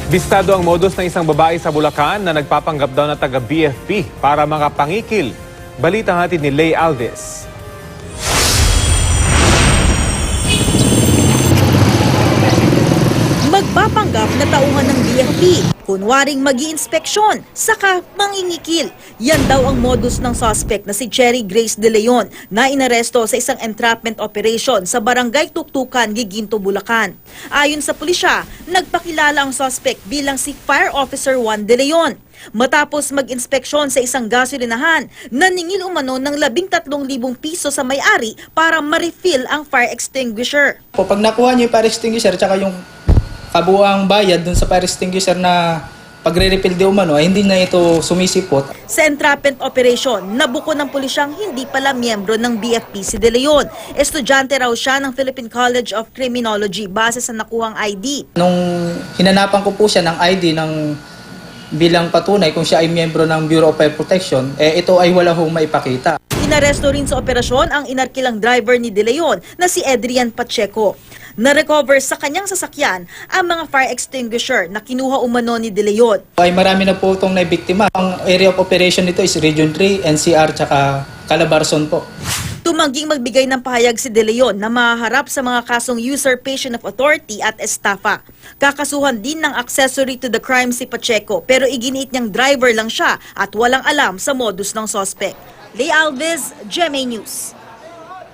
Bistado ang modus ng isang babae sa Bulacan na nagpapanggap daw na taga-BFP para makapangikil. Balita hatid ni Lay Alves. Magpapanggap na tauhan ng BFP, kunwaring mag-iinspeksyon, saka mangingikil. Yan daw ang modus ng suspect na si Cherry Grace De Leon na inaresto sa isang entrapment operation sa Barangay Tuktukan, Giginto, Bulacan. Ayon sa pulisya, nagpakilala ang suspect bilang si Fire Officer Juan De Leon. Matapos mag-inspeksyon sa isang gasolinahan, naningil umano ng 13,000 piso sa may-ari para ma-refill ang fire extinguisher. Pag nakuha niyo yung fire extinguisher tsaka yung kabuang bayad dun sa fire extinguisher na pagre-refill di umano, ay hindi na ito sumisipot. Sa entrapment operation, nabuko ng pulisyang hindi pala miyembro ng BFP si De Leon. Estudyante raw siya ng Philippine College of Criminology base sa nakuhang ID. Nung hinanapan ko po siya ng ID bilang patunay kung siya ay miyembro ng Bureau of Fire Protection, ito ay wala hong maipakita. Inaresto rin sa operasyon ang inarkilang driver ni De Leon na si Adrian Pacheco. Na-recover sa kanyang sasakyan ang mga fire extinguisher na kinuha umano ni De Leon. Ay marami na po itong naibiktima. Ang area of operation nito is Region 3, NCR, tsaka Calabarzon po. Tumangging magbigay ng pahayag si De Leon na mahaharap sa mga kasong usurpation of authority at estafa. Kakasuhan din ng accessory to the crime si Pacheco pero iginiit niyang driver lang siya at walang alam sa modus ng suspect. Lay Alves, GMA News.